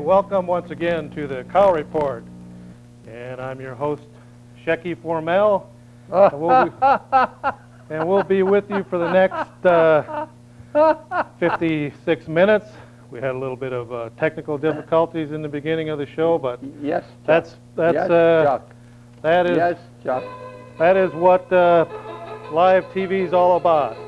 welcome once again to the Cow Report. And I'm your host, Shecky Formel. And we'll be with you for the next 56 minutes. We had a little bit of technical difficulties in the beginning of the show, but yes, Chuck. Chuck. That is yes, Chuck. That is what live TV is all about.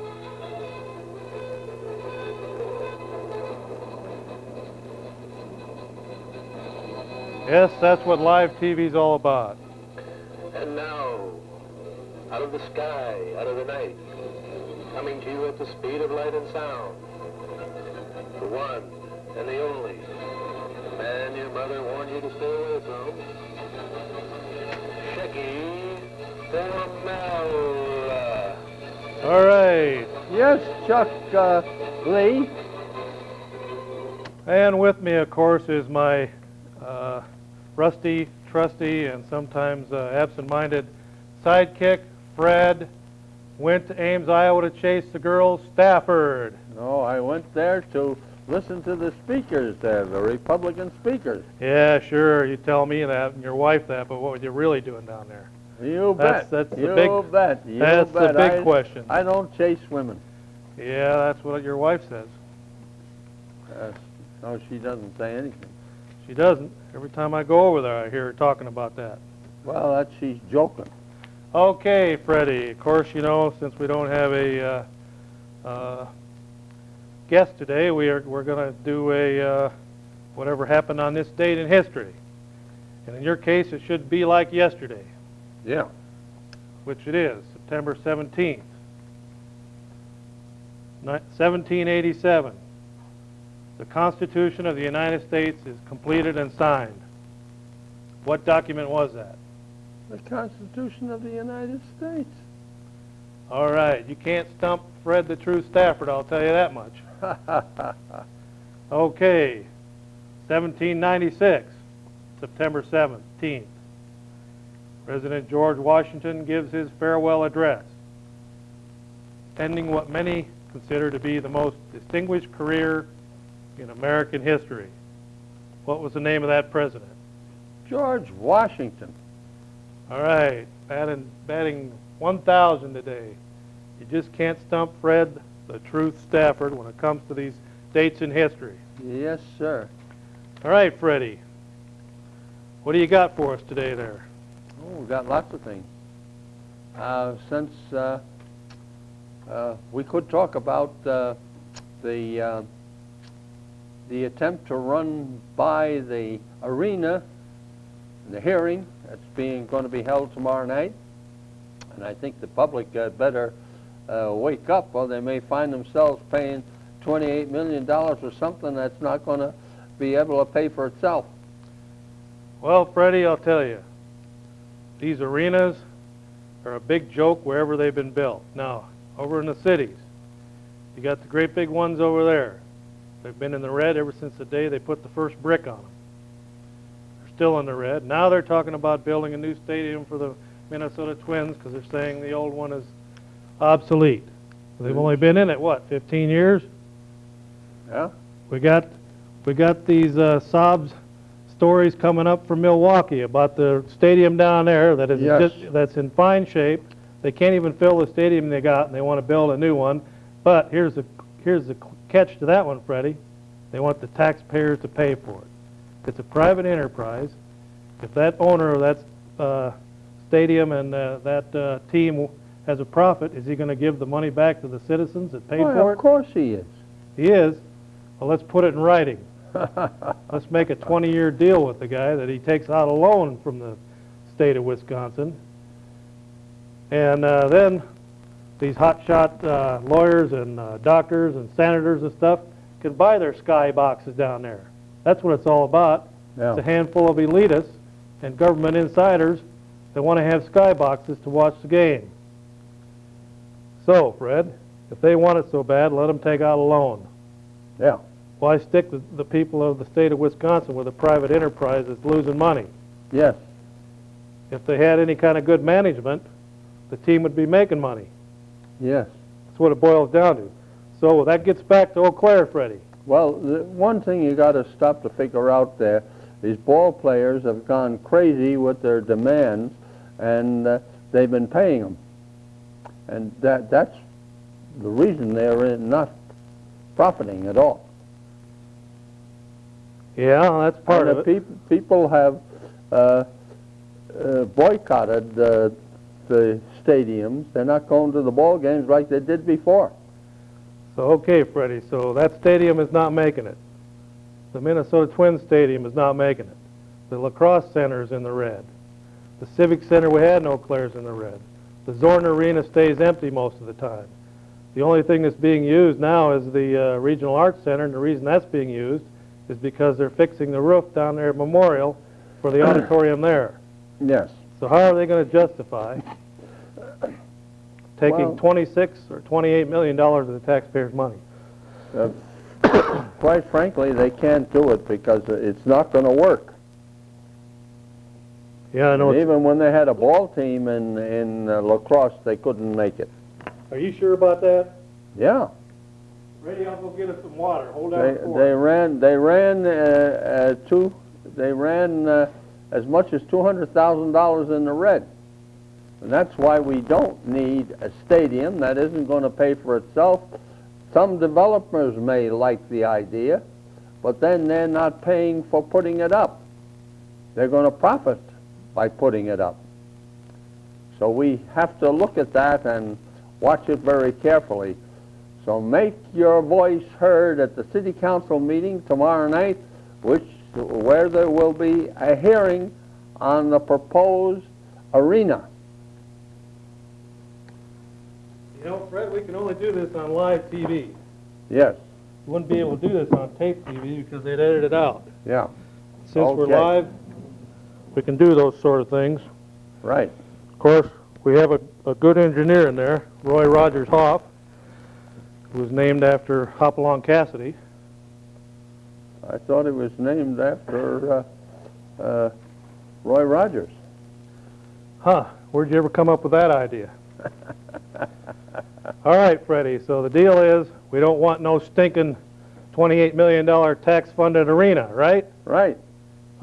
Yes, that's what live TV is all about. And now, out of the sky, out of the night, coming to you at the speed of light and sound, the one and the only man your mother warned you to stay away from, Shecky Formel. All right. Yes, Chuck Lee. And with me, of course, is my rusty, trusty, and sometimes absent-minded sidekick, Fred. Went to Ames, Iowa to chase the girls, Stafford. No, I went there to listen to the speakers there, the Republican speakers. Yeah, sure, you tell me that and your wife that, but what were you really doing down there? You bet. That's you the big, bet. You that's bet. the big question. I don't chase women. Yeah, that's what your wife says. No, she doesn't say anything. She doesn't. Every time I go over there, I hear her talking about that. Well, she's joking. Okay, Freddie. Of course, you know, since we don't have a guest today, we're going to do a whatever happened on this date in history. And in your case, it should be like yesterday. Yeah. Which it is, September 17th, 1787. The Constitution of the United States is completed and signed. What document was that? The Constitution of the United States. All right, you can't stump Fred the True Stafford, I'll tell you that much. Okay, 1796, September 17th. President George Washington gives his farewell address, ending what many consider to be the most distinguished career in American history. What was the name of that president? George Washington. All right, batting 1,000 today. You just can't stump Fred the Truth Stafford when it comes to these dates in history. Yes, sir. All right, Freddie, what do you got for us today there? Oh, we've got lots of things. Since we could talk about the attempt to run by the arena, the hearing that's going to be held tomorrow night, and I think the public better wake up, or they may find themselves paying $28 million for something that's not going to be able to pay for itself. Well, Freddie, I'll tell you, these arenas are a big joke wherever they've been built. Now, over in the cities, you got the great big ones over there. They've been in the red ever since the day they put the first brick on them. They're still in the red. Now they're talking about building a new stadium for the Minnesota Twins because they're saying the old one is obsolete. They've only been in it, what, 15 years? Yeah. We got these sobs stories coming up from Milwaukee about the stadium down there that is Yes. that's in fine shape. They can't even fill the stadium they got, and they want to build a new one. But here's the catch to that one, Freddie. They want the taxpayers to pay for it. It's a private enterprise. If that owner of that stadium and that team has a profit, is he going to give the money back to the citizens that paid for it? Of course he is. He is. Well, let's put it in writing. Let's make a 20-year deal with the guy that he takes out a loan from the state of Wisconsin. And then these hotshot lawyers and doctors and senators and stuff can buy their sky boxes down there. That's what it's all about. Yeah. It's a handful of elitists and government insiders that want to have sky boxes to watch the game. So, Fred, if they want it so bad, let them take out a loan. Yeah. Why stick the people of the state of Wisconsin with a private enterprise that's losing money? Yes. If they had any kind of good management, the team would be making money. Yes. That's what it boils down to. So that gets back to Eau Claire, Freddie. Well, the one thing you got to stop to figure out there, these ball players have gone crazy with their demands, and they've been paying them. And that's the reason they're not profiting at all. Yeah, that's part And of it. People have boycotted the stadiums. They're not going to the ball games like they did before. So, okay, Freddie, so that stadium is not making it. The Minnesota Twins Stadium is not making it. The lacrosse center is in the red. The Civic Center we had in Eau Claire is in the red. The Zorn Arena stays empty most of the time. The only thing that's being used now is the Regional Arts Center, and the reason that's being used is because they're fixing the roof down there at Memorial for the auditorium there. Yes. So how are they going to justify taking Well- 26 or 28 million dollars of the taxpayers' money? Quite frankly, they can't do it because it's not going to work. Yeah, I know. Even when they had a ball team in lacrosse, they couldn't make it. Are you sure about that? Yeah. Ready? I'll go get us some water. Hold They ran as much as $200,000 in the red, and that's why we don't need a stadium that isn't going to pay for itself. Some developers may like the idea, but then they're not paying for putting it up. They're going to profit by putting it up. So we have to look at that and watch it very carefully. So make your voice heard at the City Council meeting tomorrow night, where there will be a hearing on the proposed arena. You know, Fred, we can only do this on live TV. Yes, We wouldn't be able to do this on tape TV because they'd edit it out. yeah, Since we're Okay. live, we can do those sort of things. right. Of course, we have a good engineer in there, Roy Rogers Hoff, who was named after Hopalong Cassidy. I thought it was named after Roy Rogers. Huh, where'd you ever come up with that idea? All right, Freddie, so the deal is we don't want no stinking $28 million tax-funded arena, right? Right.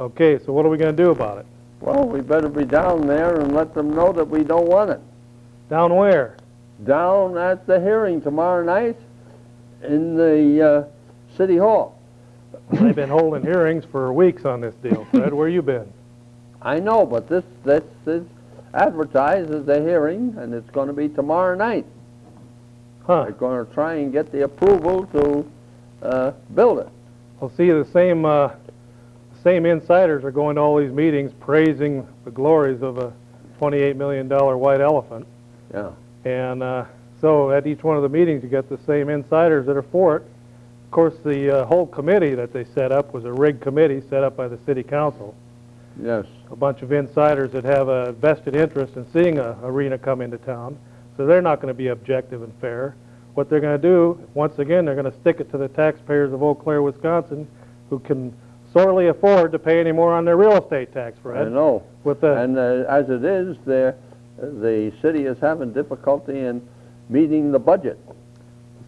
Okay, so what are we going to do about it? Well, we better be down there and let them know that we don't want it. Down where? Down at the hearing tomorrow night in the City Hall. They've been holding hearings for weeks on this deal, Fred. Where you been? I know, but this is advertised as a hearing, and it's going to be tomorrow night. Huh. They're going to try and get the approval to build it. Well, see, the same insiders are going to all these meetings praising the glories of a $28 million white elephant. Yeah. And so at each one of the meetings, you get the same insiders that are for it. Of course, the whole committee that they set up was a rigged committee set up by the city council. Yes. A bunch of insiders that have a vested interest in seeing a arena come into town. So they're not going to be objective and fair. What they're going to do, once again, they're going to stick it to the taxpayers of Eau Claire, Wisconsin, who can sorely afford to pay any more on their real estate tax, Fred. I know. With the, And as it is, the city is having difficulty in meeting the budget.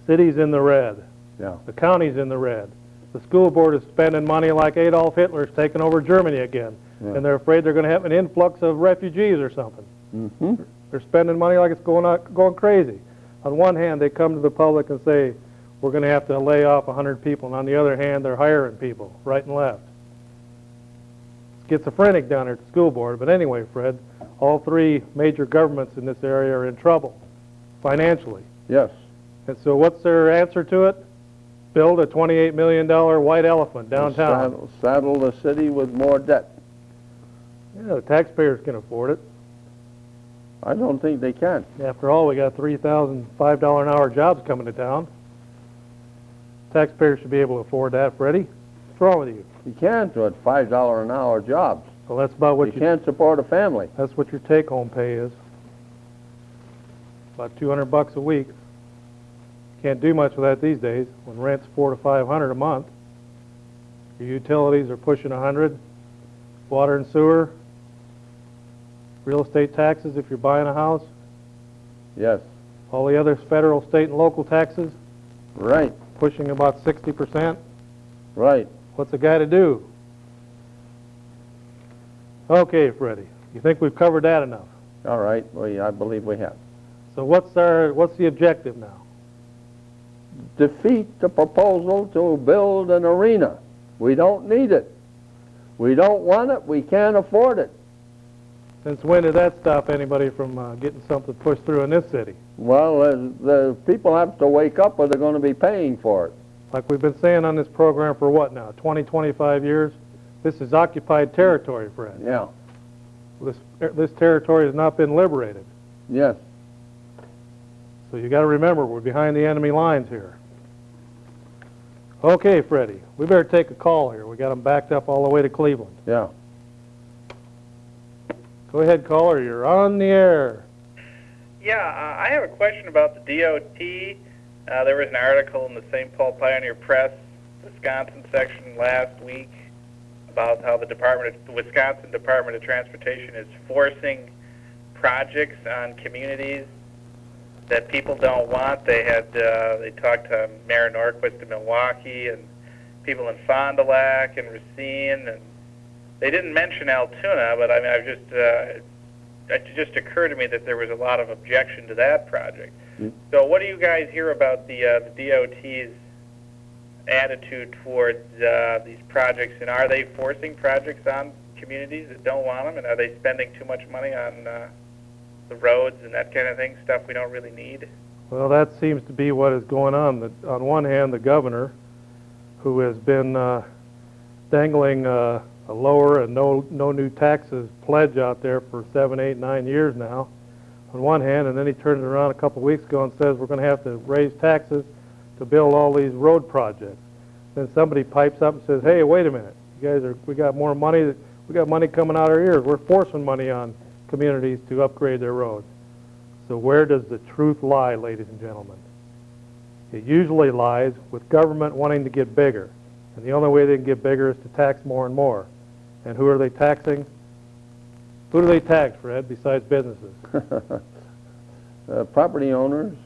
city's in the red. Yeah. The county's in the red. The school board is spending money like Adolf Hitler's taking over Germany again. Yeah. And they're afraid they're going to have an influx of refugees or something. Mm-hmm. They're spending money like it's going crazy. On one hand, they come to the public and say, we're going to have to lay off 100 people. And on the other hand, they're hiring people right and left. It's schizophrenic down there at the school board. But anyway, Fred, all three major governments in this area are in trouble financially. Yes. And so what's their answer to it? Build a $28 million white elephant downtown. Saddle the city with more debt. Yeah, the taxpayers can afford it. I don't think they can. After all, we got 3,000 $5 an hour jobs coming to town. Taxpayers should be able to afford that, Freddie. What's wrong with you? You can't do it $5 an hour jobs. Well, that's about what You you can't support a family. that's what your take-home pay is. About $200 a week. Can't do much with that these days when rent's $400 to $500 a month. Your utilities are pushing 100. Water and sewer. Real estate taxes if you're buying a house. Yes. All the other federal, state, and local taxes. Right. pushing about 60%. Right. What's a guy to do? Okay, Freddie, you think we've covered that enough? All right. Well, I believe we have. So what's the objective now? Defeat the proposal to build an arena. We don't need it. We don't want it. We can't afford it. Since when did that stop anybody from getting something pushed through in this city? Well, the people have to wake up or they're going to be paying for it. Like we've been saying on this program for what now, 20, 25 years? This is occupied territory, Fred. Yeah. This territory has not been liberated. Yes. So you got to remember, we're behind the enemy lines here. Okay, Freddie, we better take a call here. We got them backed up all the way to Cleveland. Yeah. Go ahead, caller. You're on the air. Yeah, I have a question about the DOT. There was an article in the St. Paul Pioneer Press, Wisconsin section last week about how the Wisconsin Department of Transportation is forcing projects on communities that people don't want. They talked to Mayor Norquist of Milwaukee and people in Fond du Lac and Racine, and they didn't mention Altoona, but I mean, it just occurred to me that there was a lot of objection to that project. So what do you guys hear about the DOT's attitude towards these projects, and are they forcing projects on communities that don't want them, and are they spending too much money on the roads and that kind of thing, stuff we don't really need? Well, that seems to be what is going on. On one hand, the governor, who has been dangling a lower and no new taxes pledge out there for 7, 8, 9 years now, on one hand, and then he turns around a couple of weeks ago and says we're going to have to raise taxes to build all these road projects. Then somebody pipes up and says, hey, wait a minute, we got more money, we got money coming out our ears. We're forcing money on communities to upgrade their roads. So where does the truth lie, ladies and gentlemen? It usually lies with government wanting to get bigger. And the only way they can get bigger is to tax more and more. And who are they taxing? Who do they tax, Fred, besides businesses? Property owners.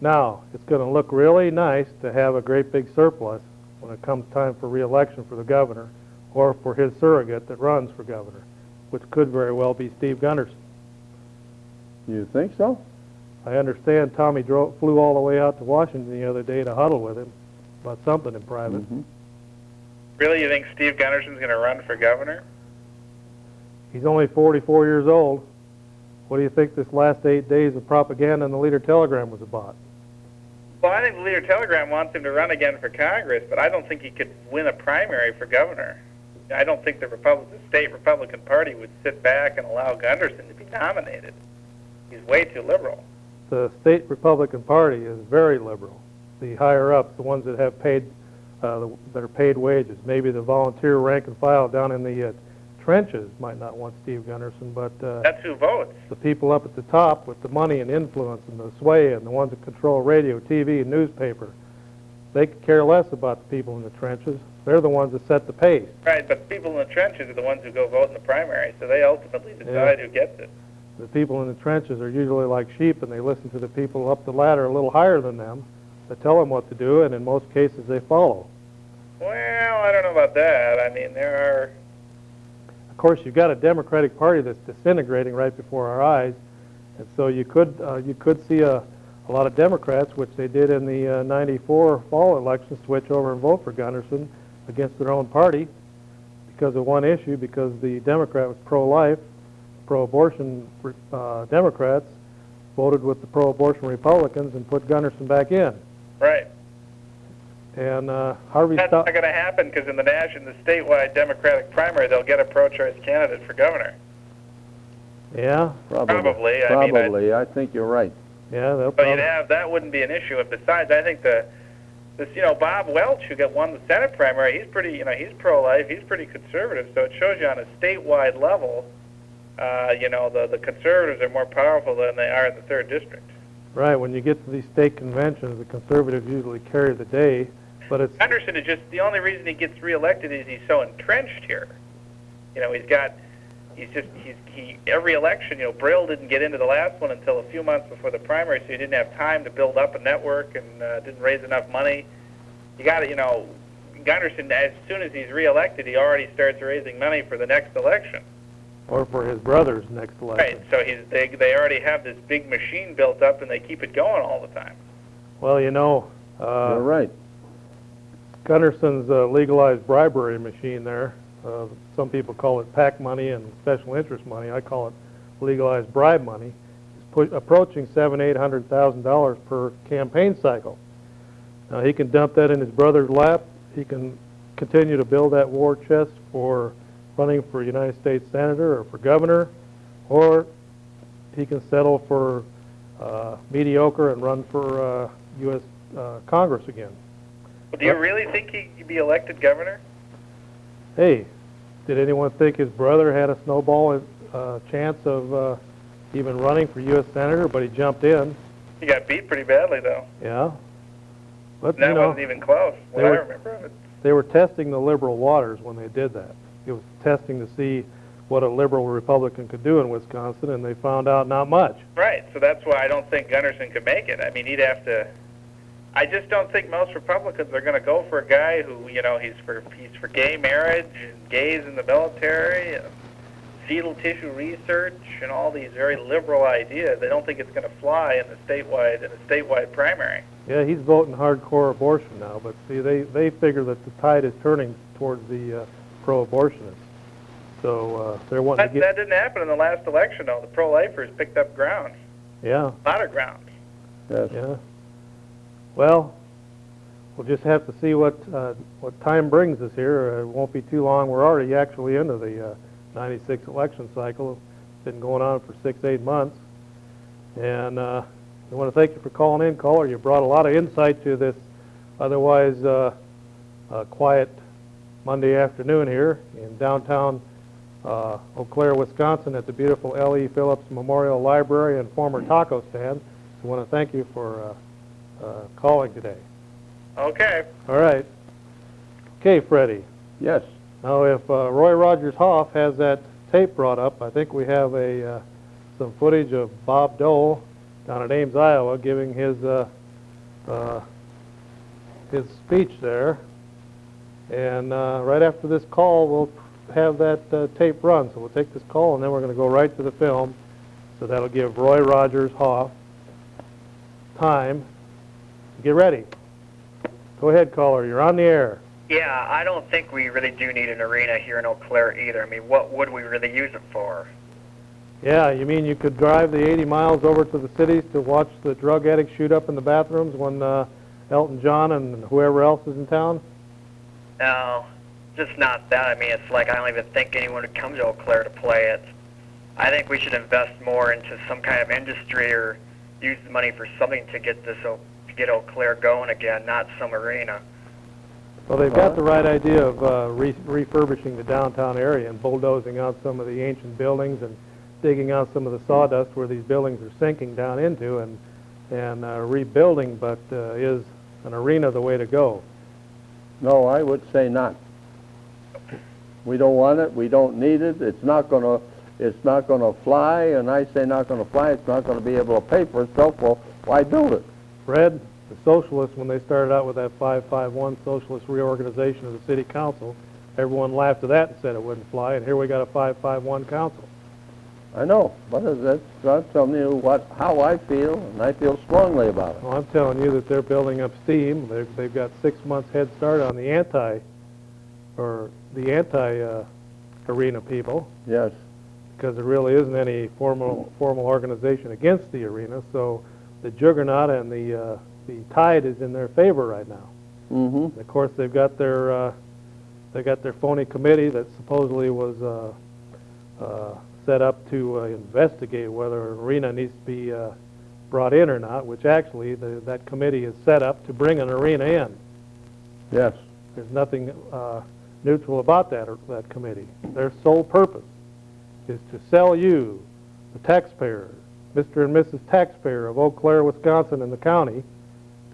Now, it's going to look really nice to have a great big surplus when it comes time for re-election for the governor or for his surrogate that runs for governor, which could very well be Steve Gunderson. You think so? I understand Tommy flew all the way out to Washington the other day to huddle with him about something in private. Mm-hmm. Really, you think Steve Gunderson's going to run for governor? He's only 44 years old. What do you think this last 8 days of propaganda in the Leader-Telegram was about? Well, I think the Leader-Telegram wants him to run again for Congress, but I don't think he could win a primary for governor. I don't think the state Republican Party would sit back and allow Gunderson to be nominated. He's way too liberal. The state Republican Party is very liberal. The higher-ups, the ones that have paid, that are paid wages, maybe the volunteer rank and file down in the trenches might not want Steve Gunderson, but that's who votes. The people up at the top with the money and influence and the sway and the ones that control radio, TV, and newspaper, they could care less about the people in the trenches. They're the ones that set the pace. Right, but people in the trenches are the ones who go vote in the primary, so they ultimately decide who gets it. The people in the trenches are usually like sheep, and they listen to the people up the ladder a little higher than them that tell them what to do, and in most cases they follow. Well, I don't know about that. I mean, there are... Of course, you've got a Democratic Party that's disintegrating right before our eyes, and so you could see a lot of Democrats, which they did in the '94 fall election, switch over and vote for Gunderson against their own party because of one issue, because the Democrat was pro-life, pro-abortion Democrats voted with the pro-abortion Republicans and put Gunderson back in. Right. And Harvey That's not going to happen because in the statewide Democratic primary, they'll get a pro-choice candidate for governor. Yeah? Probably. Probably. I think you're right. Yeah, they'll So you'd have, that wouldn't be an issue. And besides, I think this Bob Welch, who won the Senate primary, he's pretty, he's pro-life, he's pretty conservative. So it shows you on a statewide level, the conservatives are more powerful than they are in the 3rd district. Right. When you get to these state conventions, the conservatives usually carry the day. But it's Gunderson is just the only reason he gets reelected is he's so entrenched here. He's got every election, Brill didn't get into the last one until a few months before the primary, so he didn't have time to build up a network and didn't raise enough money. You got to, Gunderson, as soon as he's reelected, he already starts raising money for the next election. Or for his brother's next election. Right, so they already have this big machine built up, and they keep it going all the time. Well, You're right. Gunderson's legalized bribery machine there. Some people call it PAC money and special interest money. I call it legalized bribe money. It's approaching $700,000-800,000 per campaign cycle. Now he can dump that in his brother's lap. He can continue to build that war chest for running for United States Senator or for governor, or he can settle for mediocre and run for U.S. Congress again. Well, do you really think he could be elected governor? Hey, did anyone think his brother had a snowball chance of even running for U.S. Senator, but he jumped in? He got beat pretty badly, though. Yeah. But, And that wasn't even close, what I remember of it. They were testing the liberal waters when they did that. It was testing to see what a liberal Republican could do in Wisconsin, and they found out not much. Right, so that's why I don't think Gunderson could make it. I mean, he'd have to... I just don't think most Republicans are going to go for a guy who, he's for gay marriage, and gays in the military, and fetal tissue research, and all these very liberal ideas. They don't think it's going to fly in a statewide primary. Yeah, he's voting hardcore abortion now, but see, they figure that the tide is turning towards the pro-abortionists. So they're wanting to get... That didn't happen in the last election, though. The pro-lifers picked up ground. Yeah. A lot of ground. Yes. Yeah. Well, we'll just have to see what time brings us here. It won't be too long. We're already actually into the 96 election cycle. It's been going on for 6-8 months. And I want to thank you for calling in, caller. You brought a lot of insight to this otherwise quiet Monday afternoon here in downtown Eau Claire, Wisconsin at the beautiful L.E. Phillips Memorial Library and former taco stand. So I want to thank you for calling today. Okay. All right. Okay, Freddie. Yes. Now, if Roy Rogers Hoff has that tape brought up, I think we have some footage of Bob Dole down at Ames, Iowa, giving his speech there. And right after this call, we'll have that tape run. So we'll take this call, and then we're going to go right to the film. So that'll give Roy Rogers Hoff time. Get ready. Go ahead, caller. You're on the air. Yeah, I don't think we really do need an arena here in Eau Claire either. I mean, what would we really use it for? Yeah, you mean you could drive the 80 miles over to the cities to watch the drug addicts shoot up in the bathrooms when Elton John and whoever else is in town? No, just not that. I mean, it's like I don't even think anyone would come to Eau Claire to play it. I think we should invest more into some kind of industry or use the money for something to get get Eau Claire going again, not some arena. Well, they've got the right idea of refurbishing the downtown area and bulldozing out some of the ancient buildings and digging out some of the sawdust where these buildings are sinking down into and rebuilding, but is an arena the way to go? No, I would say not. We don't want it. We don't need it. It's not going to fly, and I say not going to fly. It's not going to be able to pay for itself. Well, why build it? Fred, the socialists, when they started out with that 551 socialist reorganization of the city council, everyone laughed at that and said it wouldn't fly, and here we got a 551 council. I know, but I'm telling you how I feel, and I feel strongly about it. Well, I'm telling you that they're building up steam. They've got 6 months head start on the anti-arena people. Yes. Because there really isn't any formal organization against the arena, so the juggernaut and the tide is in their favor right now. Mm-hmm. And of course, they've got their phony committee that supposedly was set up to investigate whether an arena needs to be brought in or not. Which actually, that committee is set up to bring an arena in. Yes. There's nothing neutral about that committee. Their sole purpose is to sell you, the taxpayer, Mr. and Mrs. Taxpayer of Eau Claire, Wisconsin, and the county,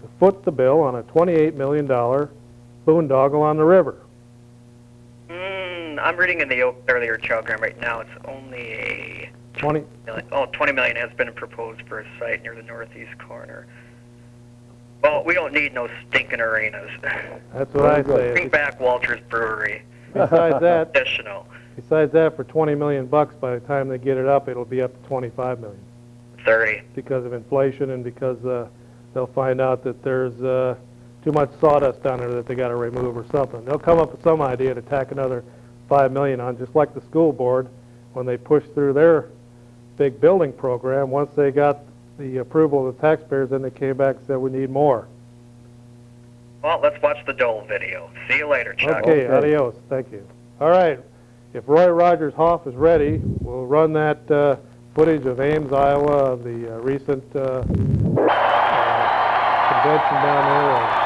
to foot the bill on a $28 million boondoggle on the river. I'm reading in the earlier telegram right now. It's only a 20, $20 million has been proposed for a site near the northeast corner. Well, we don't need no stinking arenas. that's what I say. Bring back Walter's Brewery. Besides that, Additional. for $20 million, by the time they get it up, it'll be up to 25 million 30. because of inflation and because they'll find out that there's too much sawdust down there that they got to remove or something. They'll come up with some idea to tack another 5 million on, just like the school board when they pushed through their big building program. Once they got the approval of the taxpayers, then they came back and said we need more. Well, let's watch the Dole video. See you later, Chuck. Okay, adios. Thank you. All right. If Roy Rogers Hoff is ready, we'll run that footage of Ames, Iowa, of the recent convention down there.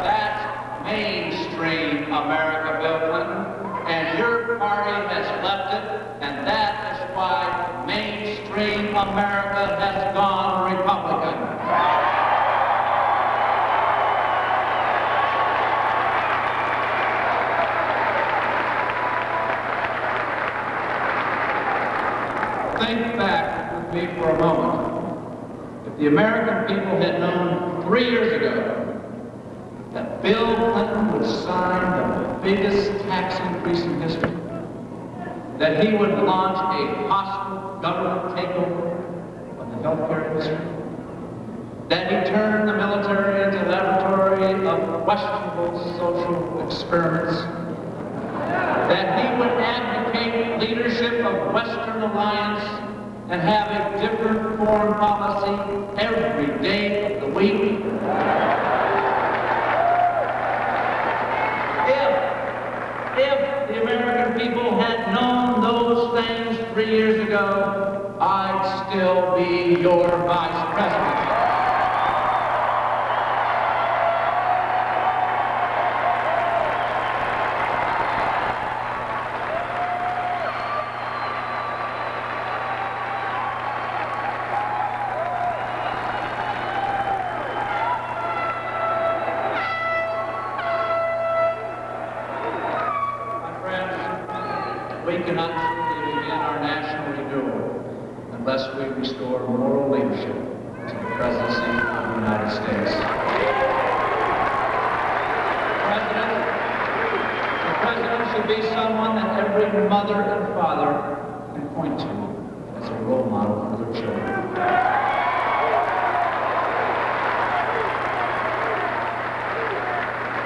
That's mainstream America, Bill Clinton, and your party has left it, and that is why mainstream America has gone Republican. Think back with me for a moment. If the American people had known 3 years ago that Bill Clinton would sign the biggest tax increase in history, that he would launch a hostile government takeover of the healthcare industry, that he turned the military into a laboratory of questionable social experiments, that he would advocate leadership of Western alliance and have a different foreign policy every day of the week. If the American people had known those things 3 years ago, I'd still be your vice president. We cannot truly begin our national renewal unless we restore moral leadership to the presidency of the United States. The president should be someone that every mother and father can point to as a role model for their children.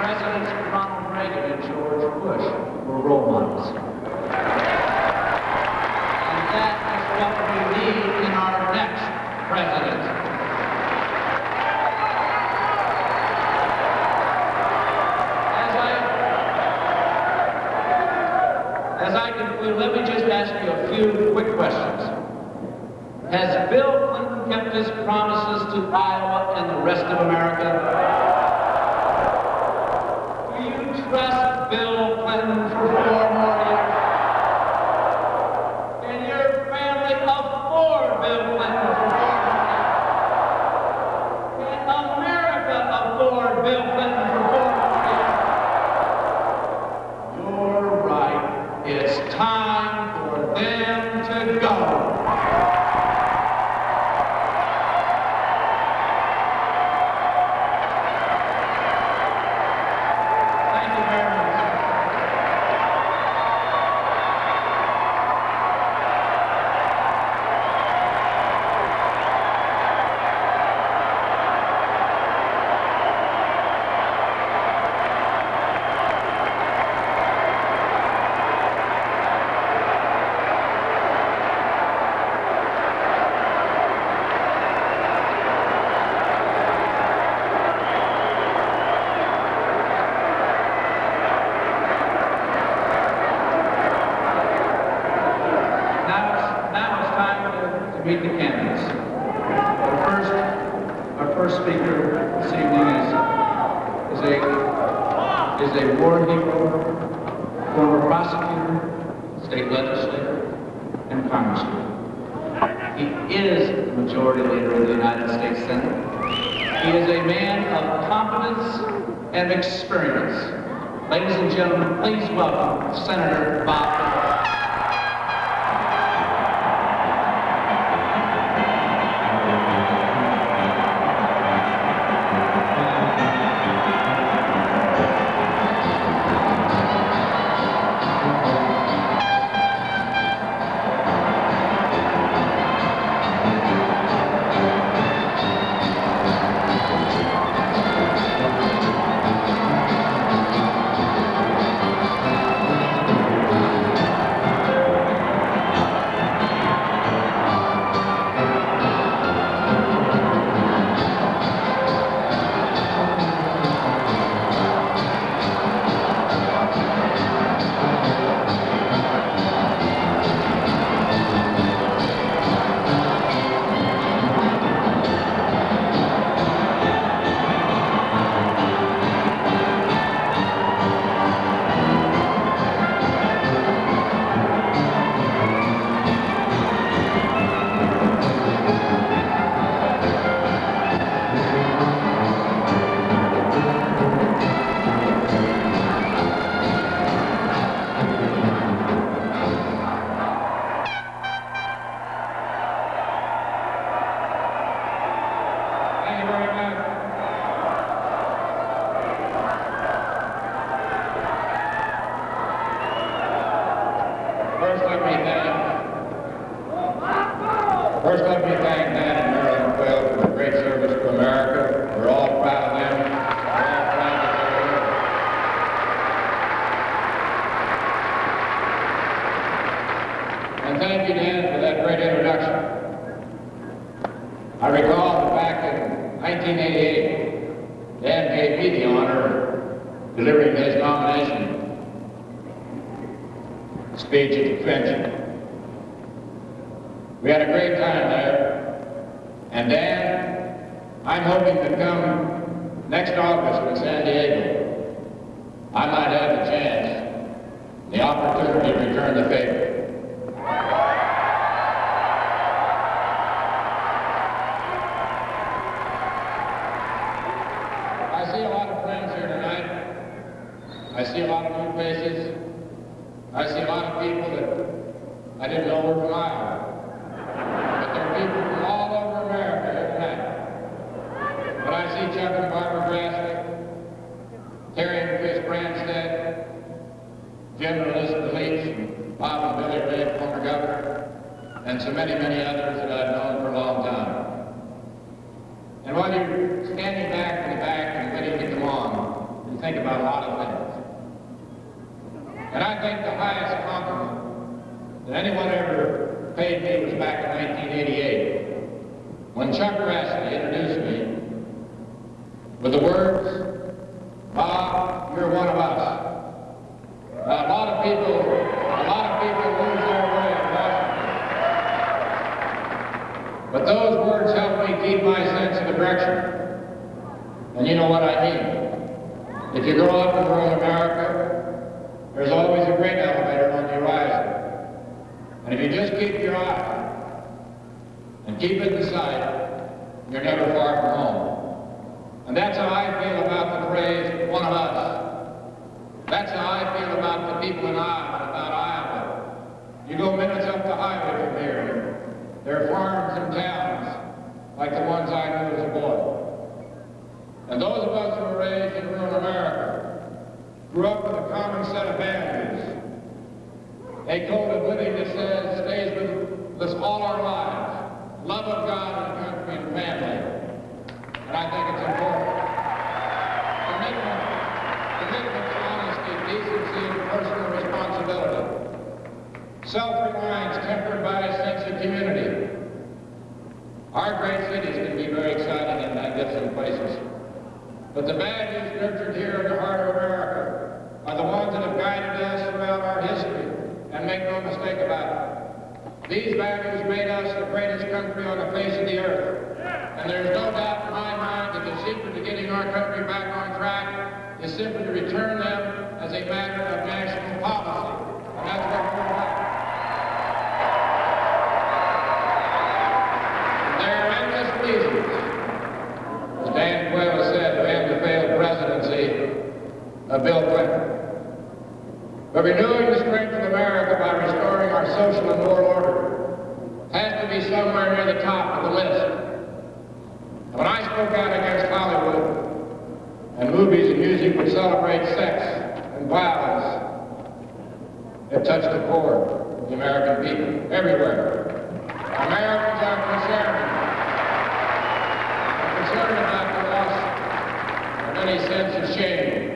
Presidents Ronald Reagan and George Bush were role models. That is what we need in our next president. As I conclude, let me just ask you a few quick questions. Has Bill Clinton kept his promises to Iowa and the rest of America? Do you trust Bill Clinton for 4 more years? Afford Bill Clinton for 4 more years? Can America afford Bill Clinton for 4 more years? You're right. It's time for them to go. Thank you very much. Meet the candidates. Our first speaker this evening is a war hero, former prosecutor, state legislator, and congressman. is the Majority Leader of the United States Senate. He is a man of competence and experience. Ladies and gentlemen, please welcome Senator Bob Dole. First, let me thank Dan and Marilyn Quayle for their great service to America. We're all proud of them. We're all proud of their work. And thank you, Dan, for that great introduction. I recall that back in 1988, Dan gave me the honor of delivering his nomination speech at the convention. We had a great time there. And Dan, I'm hoping to come next August in San Diego. I might have the chance, the opportunity to return the favor. I see a lot of friends here tonight. I see a lot of new faces. I see a lot of people that I didn't know were from Iowa. But there are people from all over America here tonight. But I see Chuck and Barbara Grassley, Terry and Chris Branstad, Jim and Elizabeth Leach, Bob and Billy Ray, former governor, and so many, many others that I've known for a long time. And while you're standing back in the back and waiting to come on, you think about a lot of things. And I think the highest compliment that anyone ever paid me was back in 1988, when Chuck Grassley introduced me with the words, "Bob, you're one of us." Now, a lot of people lose their way in Washington. But those words helped me keep my sense of the direction. And you know what I mean. If you grow up in rural America, there's always a grain elevator on the horizon. And if you just keep your eye and keep it in sight, you're never far from home. And that's how I feel about the phrase, "one of us." That's how I feel about the people in Iowa, about Iowa. You go minutes up the highway from here, there are farms and towns like the ones I knew as a boy. And those of us who were raised in rural America grew up with a common set of values. They coded with him that says, stays with us all our lives. Love of God and country and family. And I think it's important. Commitment to honesty, decency, and personal responsibility. Self-reliance tempered by a sense of community. Our great cities can be very exciting and magnificent places. But the values nurtured here in the heart of America are the ones that have guided us throughout our history. And make no mistake about it. These values made us the greatest country on the face of the earth. And there's no doubt in my mind that the secret to getting our country back on track is simply to return them as a matter of national policy. And that's what we're about. of Bill Clinton. But renewing the strength of America by restoring our social and moral order has to be somewhere near the top of the list. And when I spoke out against Hollywood and movies and music which celebrate sex and violence, it touched the core of the American people everywhere. Americans are concerned about the loss of any sense of shame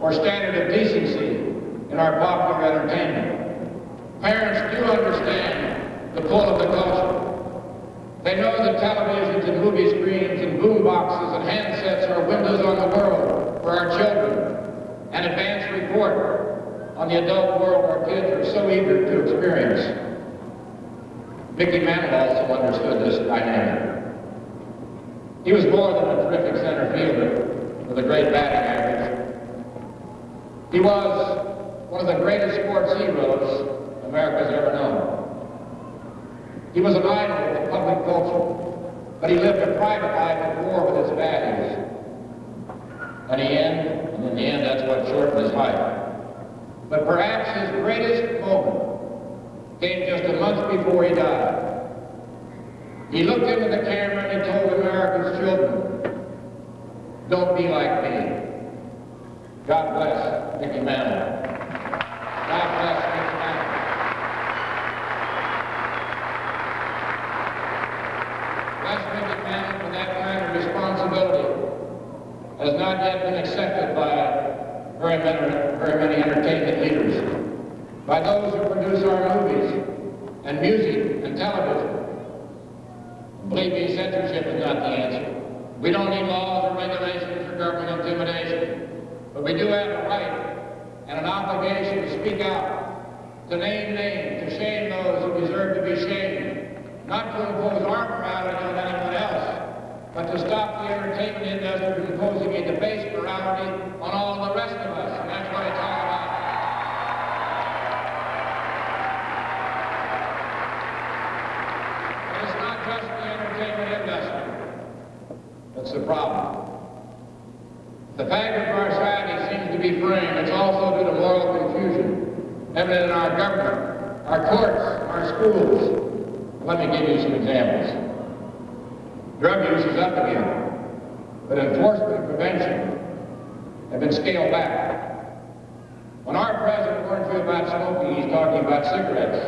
or standard of decency in our popular entertainment. Parents do understand the pull of the culture. They know that televisions and movie screens and boom boxes and handsets are windows on the world for our children, an advanced report on the adult world our kids are so eager to experience. Mickey Mantle also understood this dynamic. He was more than a terrific center fielder with a great batting average. He was one of the greatest sports heroes America's ever known. He was an idol of the public culture, but he lived a private life at war with his values. And in the end, that's what shortened his life. But perhaps his greatest moment came just a month before he died. He looked into the camera and he told America's children, "Don't be like me." God bless Mickey Mantle. God bless Mickey Mantle. Bless Mickey Mantle for that kind of responsibility has not yet been accepted by very many entertainment leaders, by those who produce our movies and music and television. Believe me, censorship is not the answer. We don't need laws or regulations or government intimidation, but we do have a right and an obligation to speak out, to name names, to shame those who deserve to be shamed, not to impose our morality on anyone else, but to stop the entertainment industry from imposing a debased morality on all the rest of us, and that's what it's all about. And it's not just the entertainment industry that's the problem. The fabric of our society seems to be framed. It's also due to moral confusion, evident in our government, our courts, our schools. Let me give you some examples. Drug use is up again, but enforcement and prevention have been scaled back. When our president warns you about smoking, he's talking about cigarettes.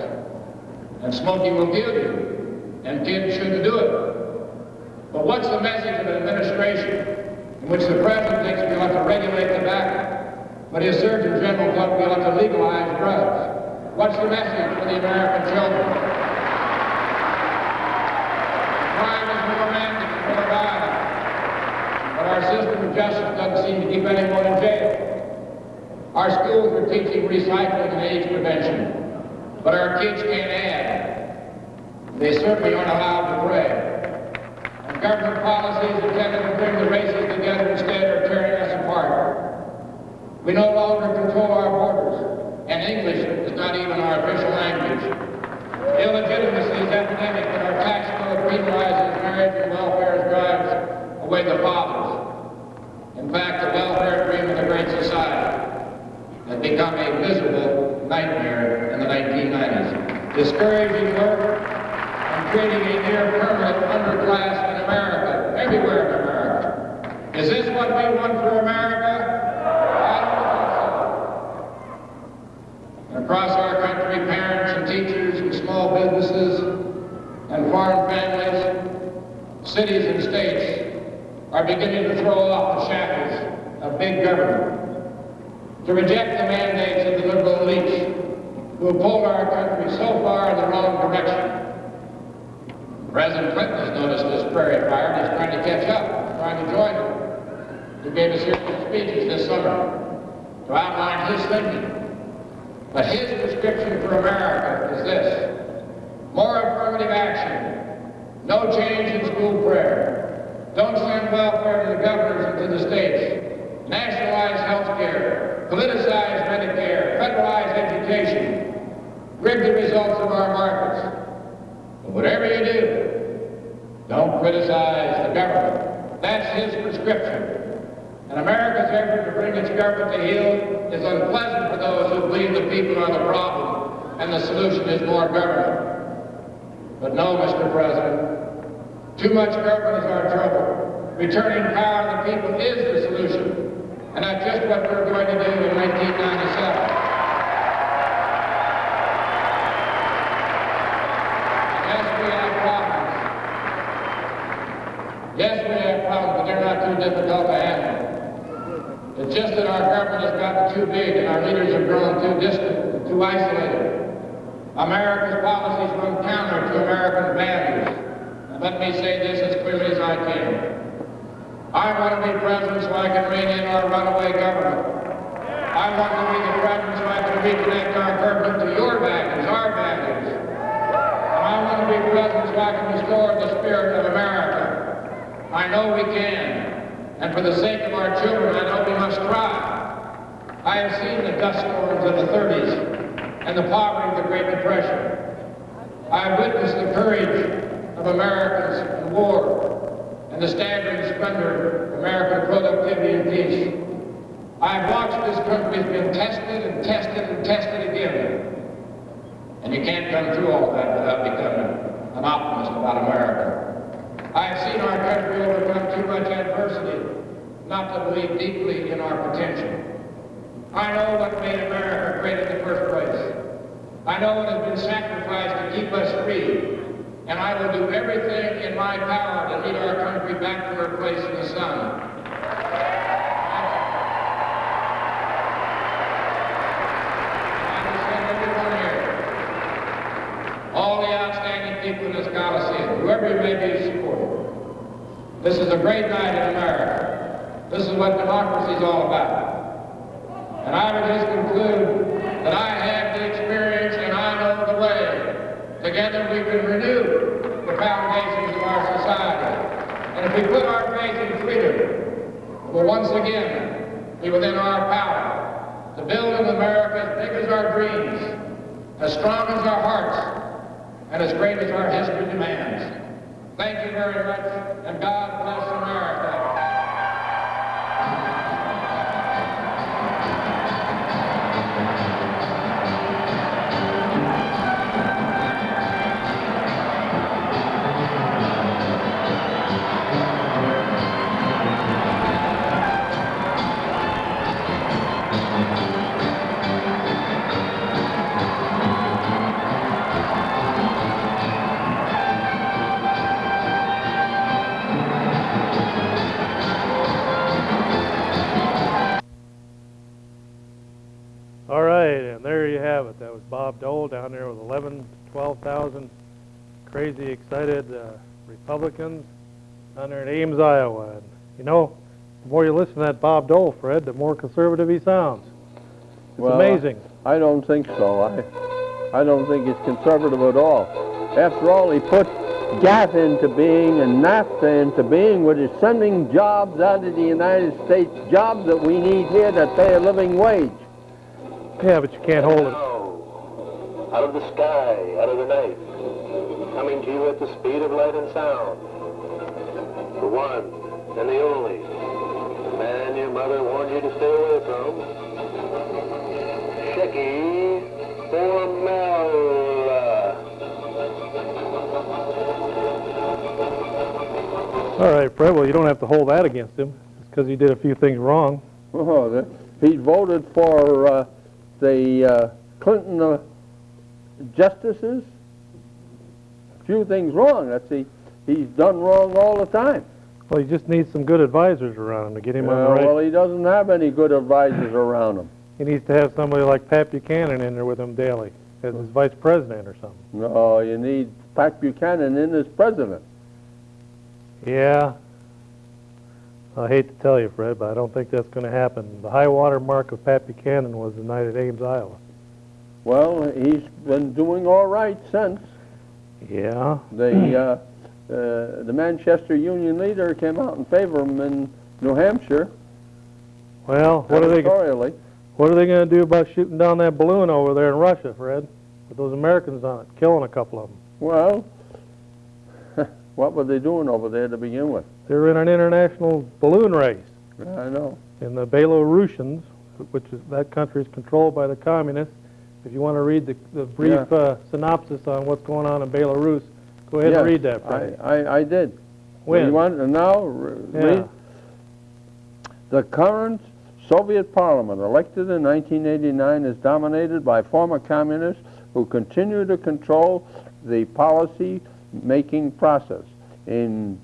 And smoking will kill you, and kids shouldn't do it. But what's the message of an administration in which the president thinks we ought to regulate tobacco, but his Surgeon General thought we ought to legalize drugs? What's the message for the American children? Crime is more rampant and more violent, but our system of justice doesn't seem to keep anyone in jail. Our schools are teaching recycling and AIDS prevention, but our kids can't add. They certainly aren't allowed to pray. And government policies intended to bring the races together instead are tearing us apart. We no longer control our borders, and English is not even our official language. Illegitimacy is epidemic, and our tax code penalizes marriage and welfare drives away the fathers. In fact, the welfare dream of the Great Society had become a miserable nightmare in the 1990s, discouraging work and creating a near-permanent underclass in America, everywhere in America. Is this what we want for America? I don't think so. And across our country, parents and teachers and small businesses and farm families, cities and states are beginning to throw off the shackles of big government, to reject the mandates of the liberal elites who have pulled our country so far in the wrong direction. President Clinton has noticed this prairie fire and he's trying to catch up, trying to join it. He gave a series of speeches this summer to outline his thinking. But his prescription for America is this: more affirmative action, no change in school prayer, don't send welfare to the governors and to the states, nationalize health care, politicize Medicare, federalize education, rig the results of our markets. But whatever you do, don't criticize the government. That's his prescription. And And America's effort to bring its government to heel is unpleasant for those who believe the people are the problem and the solution is more government. But no, Mr. President, too much government is our trouble. Returning power to the people is the solution. And that's just what we're going to do in 1997. Yes, we have problems. Yes, we have problems, but they're not too difficult to handle. It's just that our government has gotten too big and our leaders have grown too distant and too isolated. America's policies run counter to American values. And let me say this as clearly as I can. I want to be president so I can rein in our runaway government. I want to be the president so I can reconnect our government to your values, our values. And I want to be president so I can restore the spirit of America. I know we can. And for the sake of our children, I know we must try. I have seen the dust storms of the 30s and the poverty of the Great Depression. I have witnessed the courage of Americans in war and the staggering splendor of American productivity and peace. I have watched this country has been tested and tested and tested again. And you can't come through all that without becoming an optimist about America. I have seen our country overcome too much adversity not to believe deeply in our potential. I know what made America great in the first place. I know what has been sacrificed to keep us free. And I will do everything in my power to lead our country back to her place in the sun. I will send everyone here, all the outstanding people in this Coliseum, whoever you may be supported. This is a great night in America. This is what democracy is all about. And I would just conclude that I have the experience and I know the way. Together we can renew the foundations of our society. And if we put our faith in freedom, it will once again be within our power to build an America as big as our dreams, as strong as our hearts, and as great as our history demands. Thank you very much, and God bless America. All right, and there you have it. That was Bob Dole down there with 11,000 to 12,000 crazy excited Republicans down there in Ames, Iowa. And, you know, the more you listen to that Bob Dole, Fred, the more conservative he sounds. It's amazing. I don't think so. I don't think he's conservative at all. After all, he put GATT into being and NAFTA into being, which is sending jobs out of the United States, jobs that we need here that pay a living wage. Yeah, but you can't hold it. Now, out of the sky, out of the night, coming to you at the speed of light and sound, the one and the only man your mother warned you to stay away from, Shecky Formella. All right, Fred, well, you don't have to hold that against him. It's because he did a few things wrong. Oh, he voted for the Clinton justices. A few things wrong. He's done wrong all the time. Well, he just needs some good advisors around him to get him on the right. Well, he doesn't have any good advisors around him. He needs to have somebody like Pat Buchanan in there with him daily as his vice president or something. No, you need Pat Buchanan in as president. Yeah. I hate to tell you, Fred, but I don't think that's going to happen. The high water mark of Pat Buchanan was the night at Ames, Iowa. Well, he's been doing all right since. Yeah. The Manchester Union leader came out in favor of him in New Hampshire. Well, what are they editorially. What are they going to do about shooting down that balloon over there in Russia, Fred? With those Americans on it, killing a couple of them. Well, what were they doing over there to begin with? They were in an international balloon race. I know. And the Belarusians, which is, that country is controlled by the communists. If you want to read the brief synopsis on what's going on in Belarus, go ahead and read that, Freddie. I did. When? You want to now read? The current Soviet parliament, elected in 1989, is dominated by former communists who continue to control the policy-making process. In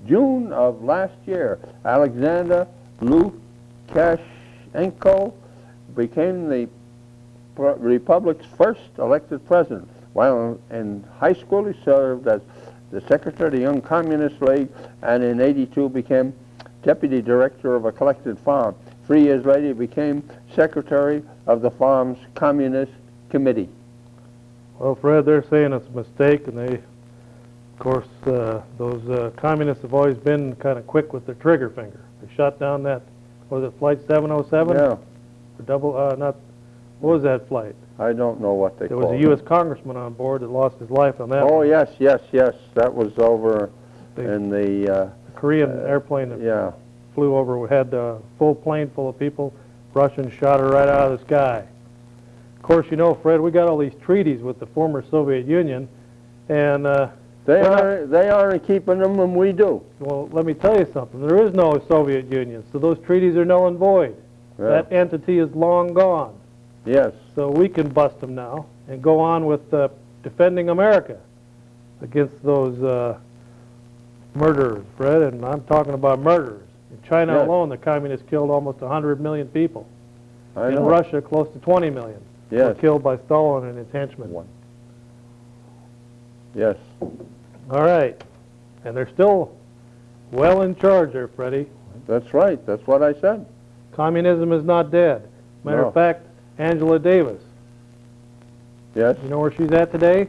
June of last year, Alexander Lukashenko became the Republic's first elected president. While in high school, he served as the secretary of the Young Communist League, and in '82 became deputy director of a collected farm. 3 years later, he became secretary of the farm's communist committee. Well, Fred, they're saying it's a mistake, and they, of course, those communists have always been kind of quick with their trigger finger. They shot down that, was it Flight 707? Yeah. The double, not, what was that flight? I don't know what they There call was it. a U.S. congressman on board that lost his life on that. Oh, one. yes. That was over in the... The Korean airplane that yeah. flew over, had a full plane full of people. Russians shot her right out of the sky. Of course, you know, Fred, we got all these treaties with the former Soviet Union, and They aren't keeping them, and we do. well, let me tell you something. There is no Soviet Union, so those treaties are null and void. Yeah. That entity is long gone. Yes. So we can bust them now and go on with defending America against those murderers, Fred, and I'm talking about murderers. In China Yes. alone, the communists killed almost 100 million people. I In know. Russia, close to 20 million were Yes. killed by Stalin and his henchmen. Yes. All right. And they're still well in charge there, Freddie. That's right. That's what I said. Communism is not dead. Matter No. of fact, Angela Davis, Yes. you know where she's at today?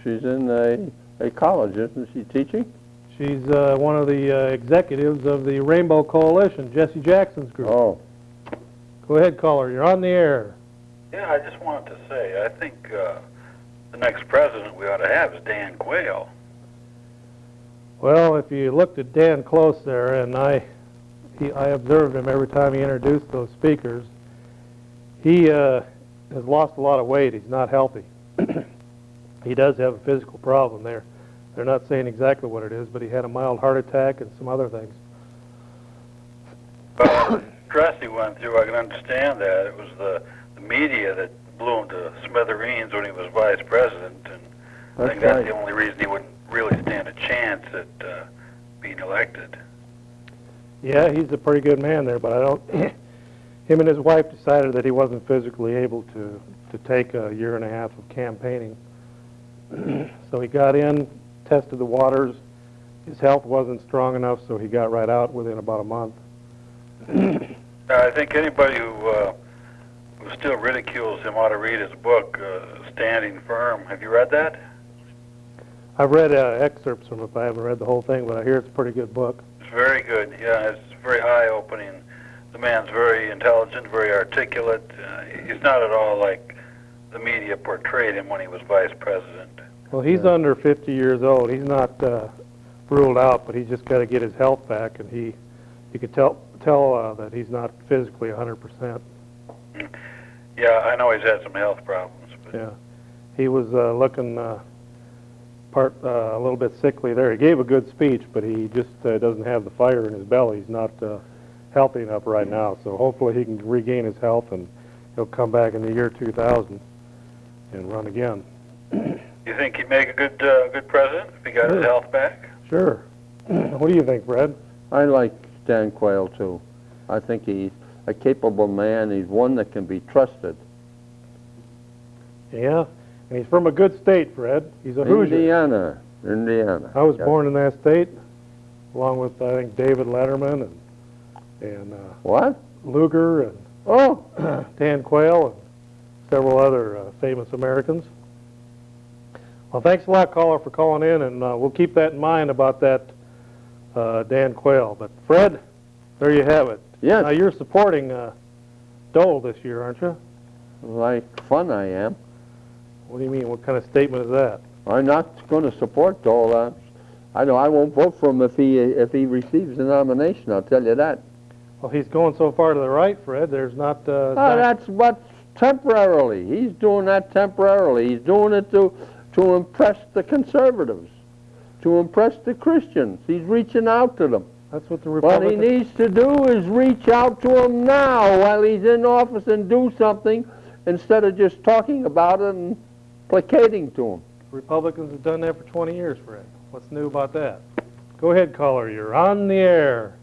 She's in a college, isn't she, teaching? She's one of the executives of the Rainbow Coalition, Jesse Jackson's group. Oh. Go ahead, caller. You're on the air. Yeah, I just wanted to say, I think the next president we ought to have is Dan Quayle. Well, if you looked at Dan close there, and I observed him every time he introduced those speakers, he has lost a lot of weight. He's not healthy. He does have a physical problem there. They're not saying exactly what it is, but he had a mild heart attack and some other things. The stress he went through, I can understand that. It was the media that blew him to smithereens when he was vice president, and I think that's right. the only reason he wouldn't really stand a chance at being elected. Yeah, he's a pretty good man there, but I don't. Him and his wife decided that he wasn't physically able to take a year and a half of campaigning. So he got in, tested the waters. His health wasn't strong enough, so he got right out within about a month. I think anybody who still ridicules him ought to read his book, Standing Firm. Have you read that? I've read excerpts from it. I haven't read the whole thing, but I hear it's a pretty good book. It's very good. Yeah, it's very eye-opening. The man's very intelligent, very articulate. He's not at all like the media portrayed him when he was vice president. Well, he's under 50 years old. He's not ruled out, but he's just got to get his health back, and you could tell that he's not physically 100%. Yeah, I know he's had some health problems. But Yeah, he was looking a little bit sickly there. He gave a good speech, but he just doesn't have the fire in his belly. He's not healthy enough right now. So hopefully he can regain his health, and he'll come back in the year 2000 and run again. You think he'd make a good president if he got his health back? Sure. What do you think, Fred? I like Dan Quayle, too. I think he's a capable man. He's one that can be trusted. Yeah, and he's from a good state, Fred. He's a Hoosier. Indiana. I was Yes. born in that state, along with, I think, David Letterman and What? Luger and Oh, Dan Quayle and several other famous Americans. Well, thanks a lot, caller, for calling in, and we'll keep that in mind about that Dan Quayle. But, Fred, there you have it. yes. Now, you're supporting Dole this year, aren't you? Like fun I am. What do you mean? What kind of statement is that? I'm not going to support Dole. I know I won't vote for him if he receives the nomination. I'll tell you that. Well, he's going so far to the right, Fred, there's not... Oh, that's what's temporarily. He's doing that temporarily. He's doing it to impress the conservatives, to impress the Christians. He's reaching out to them. That's what the What he Republicans... needs to do is reach out to them now while he's in office and do something instead of just talking about it and placating to them. Republicans have done that for 20 years, Fred. What's new about that? Go ahead, caller. You're on the air.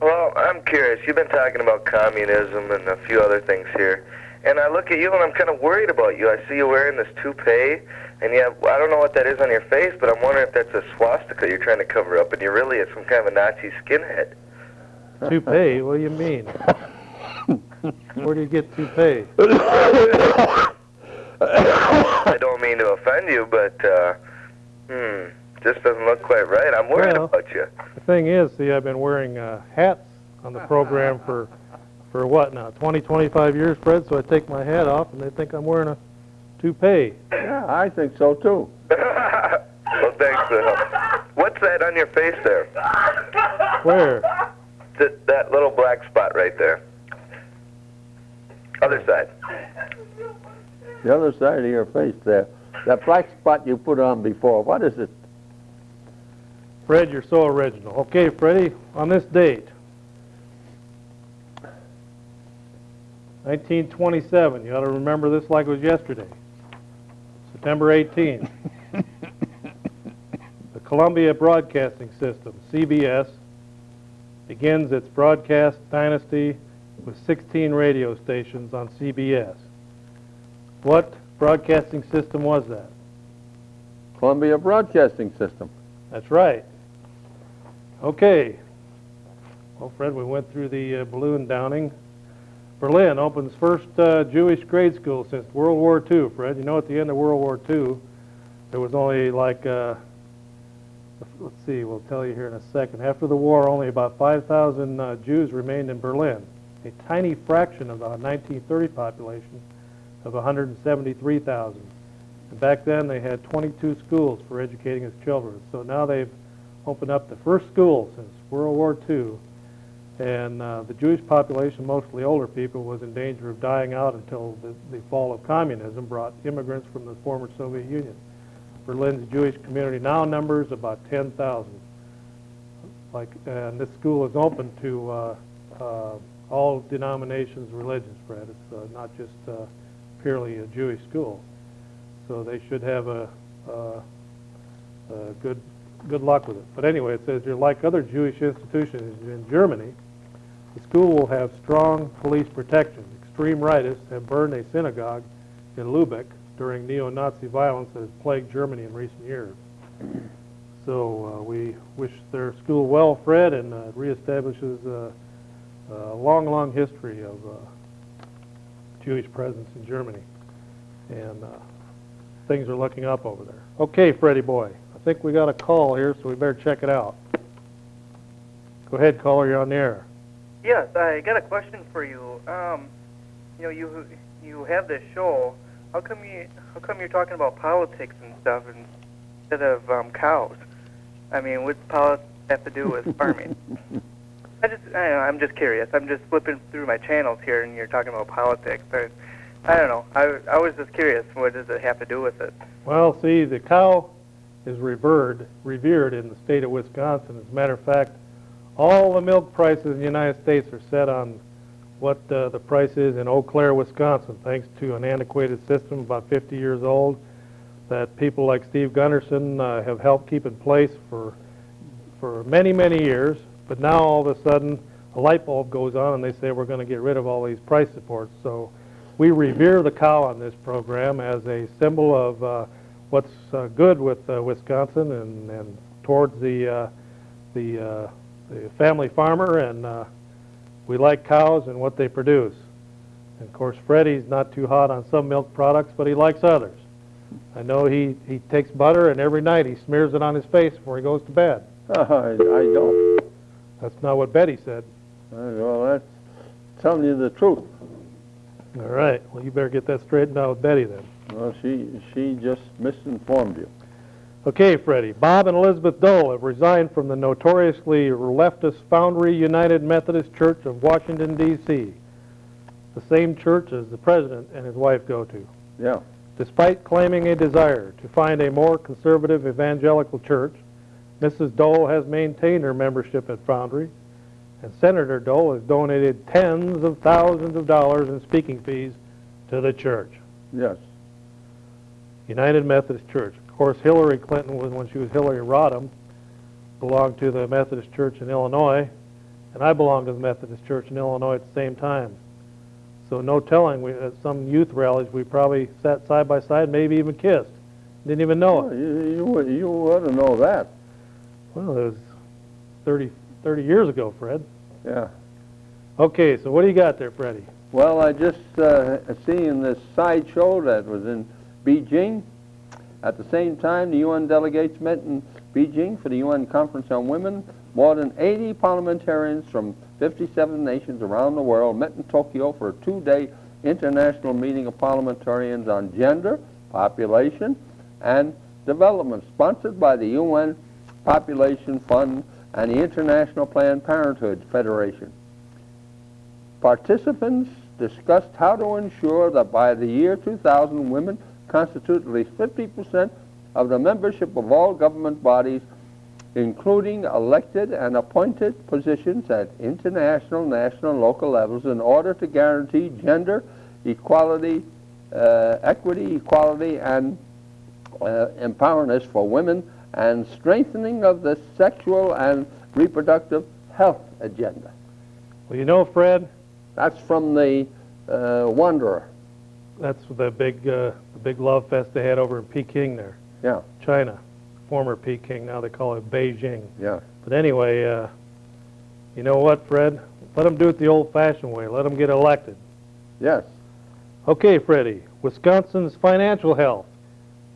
Well, I'm curious. You've been talking about communism and a few other things here. And I look at you and I'm kind of worried about you. I see you wearing this toupee, and I don't know what that is on your face, but I'm wondering if that's a swastika you're trying to cover up, and you're really some kind of a Nazi skinhead. Toupee? What do you mean? Where do you get toupee? I don't mean to offend you, but, this doesn't look quite right. I'm worried about you. The thing is, see, I've been wearing hats on the program for what now, 20, 25 years, Fred, so I take my hat off and they think I'm wearing a toupee. Yeah, I think so too. Well, thanks for the help. What's that on your face there? Where? That little black spot right there. Other side. The other side of your face there. That black spot you put on before, what is it? Fred, you're so original. Okay, Freddie, on this date, 1927, you ought to remember this like it was yesterday. September 18th. The Columbia Broadcasting System, CBS, begins its broadcast dynasty with 16 radio stations on CBS. What broadcasting system was that? Columbia Broadcasting System. That's right. Okay. Well, Fred, we went through the balloon downing. Berlin opens first Jewish grade school since World War II, Fred. You know, at the end of World War II, there was only like, let's see, we'll tell you here in a second. After the war, only about 5,000 Jews remained in Berlin, a tiny fraction of the 1930 population of 173,000. And back then, they had 22 schools for educating its children. So now they've opened up the first school since World War II. And the Jewish population, mostly older people, was in danger of dying out until the fall of communism brought immigrants from the former Soviet Union. Berlin's Jewish community now numbers about 10,000. And this school is open to all denominations, religions, Fred. It's not just purely a Jewish school. So they should have a good luck with it. But anyway, it says here, like other Jewish institutions in Germany, the school will have strong police protection. Extreme rightists have burned a synagogue in Lubeck during neo-Nazi violence that has plagued Germany in recent years. So we wish their school well, Fred, and reestablishes a long, long history of Jewish presence in Germany. And things are looking up over there. Okay, Freddie boy, I think we got a call here, so we better check it out. Go ahead, caller, you're on the air. Yes, I got a question for you. You have this show. How come you're talking about politics and stuff instead of cows? I mean, what's politics have to do with farming? I'm just curious. I'm just flipping through my channels here, and you're talking about politics. I don't know. I was just curious. What does it have to do with it? Well, see, the cow is revered in the state of Wisconsin. As a matter of fact, all the milk prices in the United States are set on what the price is in Eau Claire, Wisconsin, thanks to an antiquated system about 50 years old that people like Steve Gunderson have helped keep in place for many, many years. But now all of a sudden a light bulb goes on and they say we're going to get rid of all these price supports. So we revere the cow on this program as a symbol of what's good with Wisconsin and towards the family farmer, and we like cows and what they produce. And of course, Freddie's not too hot on some milk products, but he likes others. I know he takes butter, and every night he smears it on his face before he goes to bed. I don't. That's not what Betty said. Well, that's telling you the truth. All right. Well, you better get that straightened out with Betty then. Well, she just misinformed you. Okay, Freddie. Bob and Elizabeth Dole have resigned from the notoriously leftist Foundry United Methodist Church of Washington, D.C., the same church as the president and his wife go to. Yeah. Despite claiming a desire to find a more conservative evangelical church, Mrs. Dole has maintained her membership at Foundry, and Senator Dole has donated tens of thousands of dollars in speaking fees to the church. Yes. United Methodist Church. Of course, Hillary Clinton, when she was Hillary Rodham, belonged to the Methodist Church in Illinois, and I belonged to the Methodist Church in Illinois at the same time. So no telling, at some youth rallies we probably sat side by side, maybe even kissed. Didn't even know it. You ought to know that. Well, it was 30 years ago, Fred. Yeah. Okay, so what do you got there, Freddie? Well, I just seen this sideshow that was in Beijing. At the same time, the UN delegates met in Beijing for the UN Conference on Women. More than 80 parliamentarians from 57 nations around the world met in Tokyo for a 2-day international meeting of parliamentarians on gender, population, and development, sponsored by the UN Population Fund and the International Planned Parenthood Federation. Participants discussed how to ensure that by the year 2000, women constitute at least 50% of the membership of all government bodies, including elected and appointed positions at international, national, and local levels, in order to guarantee gender equality, equity, equality, and empowerment for women, and strengthening of the sexual and reproductive health agenda. Well, you know, Fred, that's from the Wanderer. That's the big love fest they had over in Peking there. Yeah. China, former Peking, now they call it Beijing. Yeah. But anyway, you know what, Fred? Let them do it the old-fashioned way. Let them get elected. Yes. Okay, Freddie. Wisconsin's financial health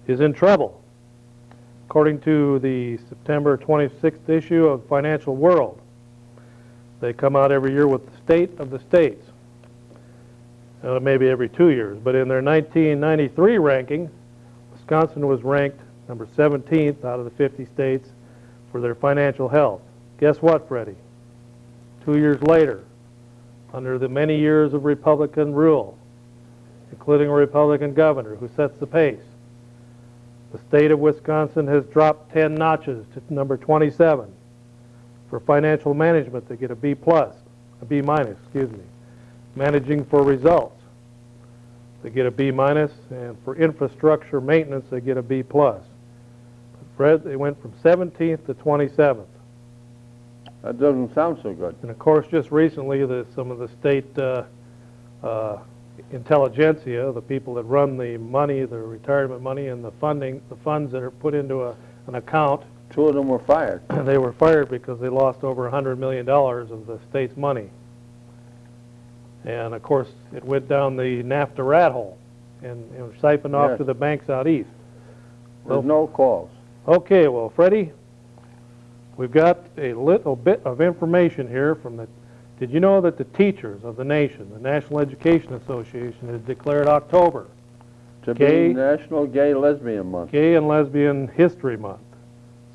is in trouble, according to the September 26th issue of Financial World. They come out every year with the state of the states. Maybe every 2 years, but in their 1993 ranking, Wisconsin was ranked number 17th out of the 50 states for their financial health. Guess what, Freddie? 2 years later, under the many years of Republican rule, including a Republican governor who sets the pace, the state of Wisconsin has dropped 10 notches to number 27. For financial management, they get a B+, a B-, excuse me. Managing for results, they get a B-, and for infrastructure maintenance, they get a B+. But Fred, they went from 17th to 27th. That doesn't sound so good. And of course, just recently, some of the state intelligentsia, the people that run the money, the retirement money, and the funds that are put into an account. 2 of them were fired. They were fired because they lost over $100 million of the state's money. And of course, it went down the NAFTA rat hole and siphoned off to the banks out east. There's no calls. Okay, well, Freddie, we've got a little bit of information here from the. Did you know that the teachers of the nation, the National Education Association, has declared October to be National Gay Lesbian Month? Gay and Lesbian History Month.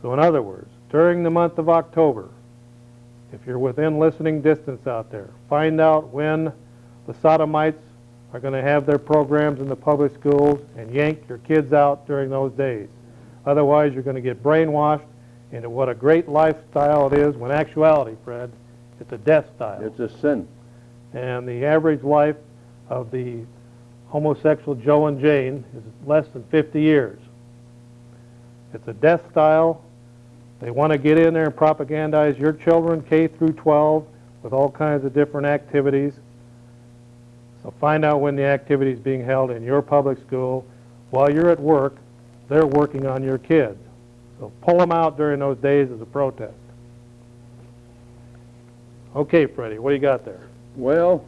So in other words, during the month of October, if you're within listening distance out there, find out when the sodomites are going to have their programs in the public schools and yank your kids out during those days. Otherwise, you're going to get brainwashed into what a great lifestyle it is, when in actuality, Fred, it's a death style. It's a sin. And the average life of the homosexual Joe and Jane is less than 50 years. It's a death style. They want to get in there and propagandize your children, K through 12, with all kinds of different activities. So find out when the activity is being held in your public school. While you're at work, they're working on your kids. So pull them out during those days as a protest. Okay, Freddie, what do you got there? Well,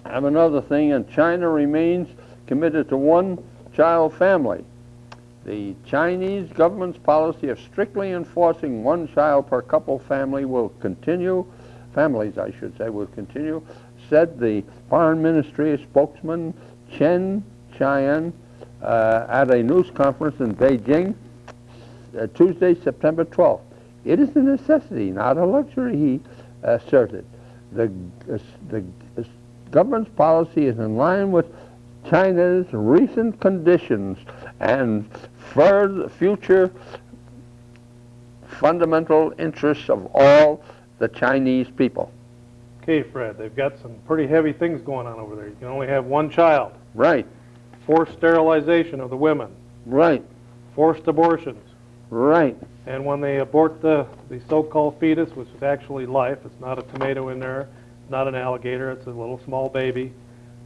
I have another thing, and China remains committed to one-child family. The Chinese government's policy of strictly enforcing one child per couple families, will continue, said the Foreign Ministry spokesman Chen Chian at a news conference in Beijing. Tuesday, September 12th. It is a necessity, not a luxury, he asserted. The government's policy is in line with China's recent conditions and future fundamental interests of all the Chinese people. Okay, Fred, they've got some pretty heavy things going on over there. You can only have one child. Right. Forced sterilization of the women. Right. Forced abortions. Right. And when they abort the so-called fetus, which is actually life, it's not a tomato in there, not an alligator, it's a little small baby,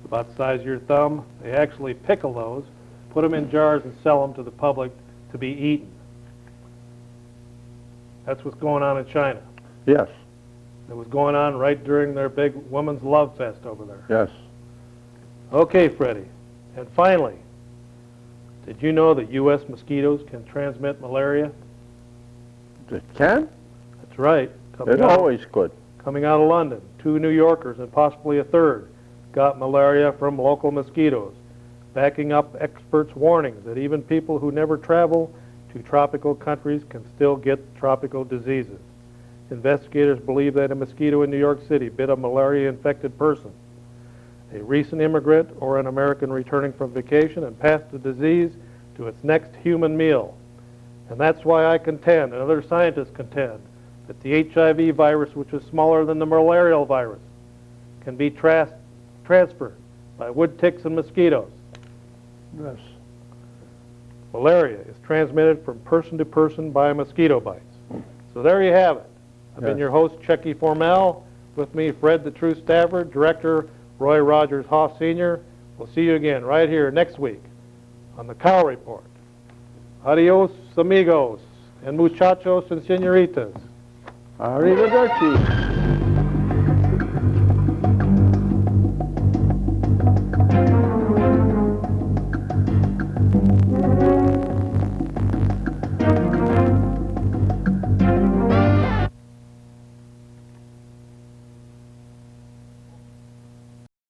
about the size of your thumb, they actually pickle those, put them in jars and sell them to the public to be eaten. That's what's going on in China. Yes. It was going on right during their big women's love fest over there. Yes. Okay, Freddie. And finally, did you know that U.S. mosquitoes can transmit malaria? It can? That's right. It always could. Coming out of London, 2 New Yorkers and possibly a third got malaria from local mosquitoes, backing up experts' warnings that even people who never travel to tropical countries can still get tropical diseases. Investigators believe that a mosquito in New York City bit a malaria-infected person, a recent immigrant, or an American returning from vacation, and passed the disease to its next human meal. And that's why I contend, and other scientists contend, that the HIV virus, which is smaller than the malarial virus, can be transferred by wood ticks and mosquitoes. Yes. Malaria is transmitted from person to person by mosquito bites. So there you have it. I've been your host, Chucky Formel. With me, Fred the True Stafford, Director Roy Rogers Hoff Sr. We'll see you again right here next week on the Cow Report. Adios, amigos, and muchachos and senoritas. Arrivederci.